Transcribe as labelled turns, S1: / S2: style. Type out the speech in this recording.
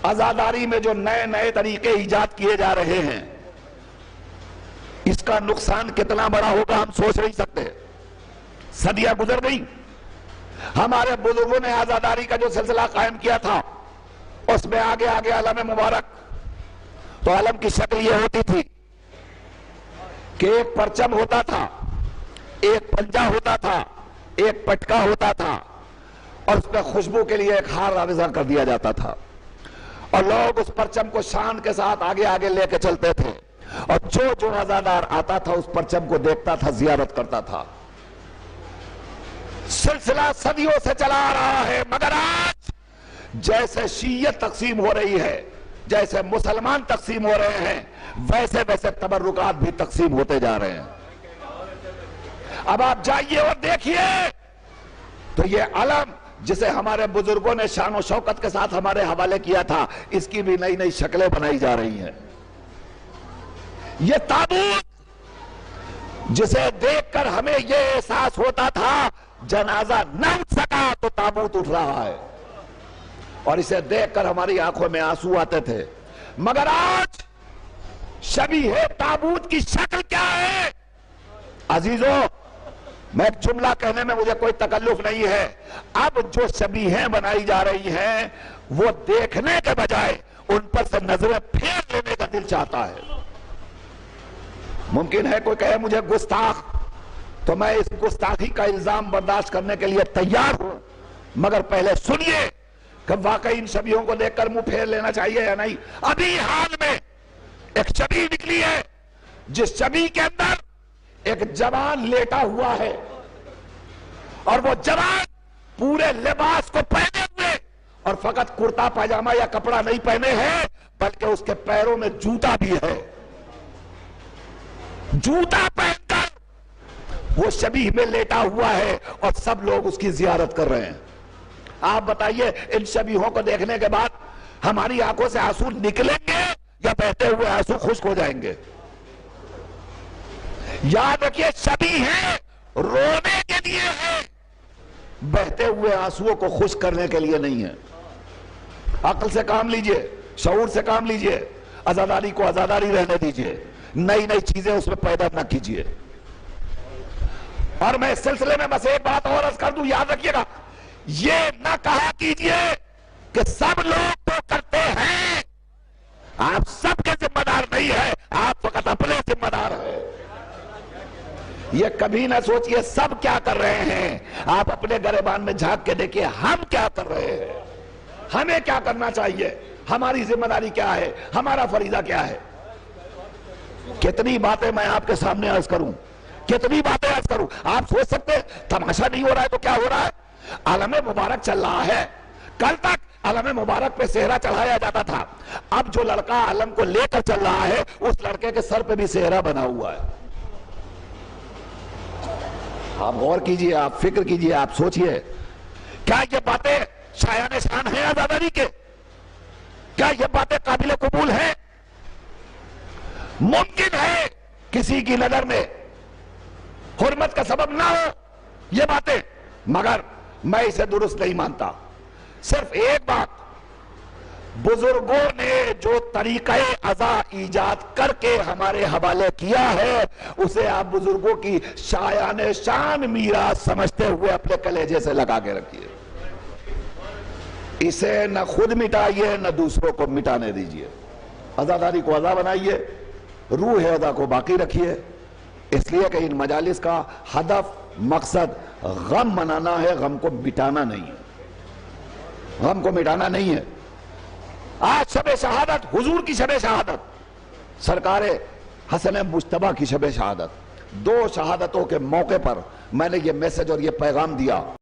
S1: عزاداری میں جو نئے نئے طریقے ایجاد کیے جا رہے ہیں، اس کا نقصان کتنا بڑا ہوگا ہم سوچ نہیں سکتے۔ صدیاں گزر گئی، ہمارے بزرگوں نے عزاداری کا جو سلسلہ قائم کیا تھا اس میں آگے آگے علم مبارک، تو علم کی شکل یہ ہوتی تھی کہ ایک پرچم ہوتا تھا، ایک پنجہ ہوتا تھا، ایک پٹکا ہوتا تھا، اور اس میں خوشبو کے لیے ایک ہار آویزاں کر دیا جاتا تھا، اور لوگ اس پرچم کو شان کے ساتھ آگے آگے لے کے چلتے تھے، اور جو عزادار آتا تھا اس پرچم کو دیکھتا تھا، زیارت کرتا تھا۔ سلسلہ صدیوں سے چلا آ رہا ہے، مگر آج جیسے شیعت تقسیم ہو رہی ہے، جیسے مسلمان تقسیم ہو رہے ہیں، ویسے ویسے تبرکات بھی تقسیم ہوتے جا رہے ہیں۔ اب آپ جائیے اور دیکھیے تو یہ علم جسے ہمارے بزرگوں نے شان و شوکت کے ساتھ ہمارے حوالے کیا تھا، اس کی بھی نئی نئی شکلیں بنائی جا رہی ہیں۔ یہ تابوت جسے دیکھ کر ہمیں یہ احساس ہوتا تھا جنازہ نہ اٹھ سکا تو تابوت اٹھ رہا ہے، اور اسے دیکھ کر ہماری آنکھوں میں آنسو آتے تھے، مگر آج شبیہ تابوت کی شکل کیا ہے؟ عزیزو، میں ایک جملہ کہنے میں مجھے کوئی تکلف نہیں ہے، اب جو شبیہیں بنائی جا رہی ہیں وہ دیکھنے کے بجائے ان پر سے نظریں پھیر لینے کا دل چاہتا ہے۔ ممکن ہے کوئی کہے مجھے گستاخ، تو میں اس گستاخی کا الزام برداشت کرنے کے لیے تیار ہوں، مگر پہلے سنیے کہ واقعی ان شبیہوں کو دیکھ کر منہ پھیر لینا چاہیے یا نہیں۔ ابھی حال میں ایک شبیہ نکلی ہے جس شبیہ کے اندر ایک جوان لیٹا ہوا ہے، اور وہ جوان پورے لباس کو پہنے ہوئے اور فقط کرتا پاجامہ یا کپڑا نہیں پہنے ہیں، بلکہ اس کے پیروں میں جوتا بھی ہے۔ جوتا پہن کر وہ شبیہ میں لیٹا ہوا ہے اور سب لوگ اس کی زیارت کر رہے ہیں۔ آپ بتائیے ان شبیہوں کو دیکھنے کے بعد ہماری آنکھوں سے آنسو نکلیں گے یا بہتے ہوئے آنسو خشک ہو جائیں گے؟ یاد رکھیے، شبیہ ہے رونے کے لیے ہے، بہتے ہوئے آنسوؤں کو خشک کرنے کے لیے نہیں ہے۔ عقل سے کام لیجئے، شعور سے کام لیجئے، عزاداری کو عزاداری رہنے دیجئے، نئی نئی چیزیں اس میں پیدا نہ کیجئے۔ اور میں اس سلسلے میں بس ایک بات اور عرض کر دوں، یاد رکھیے گا، یہ نہ کہا کیجئے کہ سب لوگ تو کرتے ہیں، آپ سب کے ذمہ دار نہیں ہے، آپ فقط اپنے ذمہ دار ہیں۔ یہ کبھی نہ سوچئے سب کیا کر رہے ہیں، آپ اپنے گریبان میں جھانک کے دیکھئے ہم کیا کر رہے ہیں، ہمیں کیا کرنا چاہیے، ہماری ذمہ داری کیا ہے، ہمارا فریضہ کیا ہے۔ کتنی باتیں میں آپ کے سامنے عرض کروں، کتنی باتیں عرض کروں۔ آپ سوچ سکتے تماشا نہیں ہو رہا ہے تو کیا ہو رہا ہے؟ عالم مبارک چل رہا ہے۔ کل تک علم مبارک پہ صحرا چڑھایا جاتا تھا، اب جو لڑکا علم کو لے کر چل رہا ہے اس لڑکے کے سر پہ بھی صحرا بنا ہوا ہے۔ آپ غور کیجئے، آپ فکر کیجئے، آپ سوچئے، کیا یہ باتیں شایان شان ہیں عزاداری کے؟ کیا یہ باتیں قابل قبول ہیں؟ ممکن ہے کسی کی نظر میں حرمت کا سبب نہ ہو یہ باتیں، مگر میں اسے درست نہیں مانتا۔ صرف ایک بات، بزرگوں نے جو طریقہ عزا ایجاد کر کے ہمارے حوالے کیا ہے اسے آپ بزرگوں کی شایان شان میراث سمجھتے ہوئے اپنے کلیجے سے لگا کے رکھیے، اسے نہ خود مٹائیے نہ دوسروں کو مٹانے دیجیے۔ عزاداری کو عزا بنائیے، روح عزا کو باقی رکھیے، اس لیے کہ ان مجالس کا ہدف مقصد غم منانا ہے، غم کو مٹانا نہیں ہے، غم کو مٹانا نہیں ہے۔ آج شب شہادت، حضور کی شب شہادت، سرکار حسن مجتبیٰ کی شب شہادت، دو شہادتوں کے موقع پر میں نے یہ میسج اور یہ پیغام دیا۔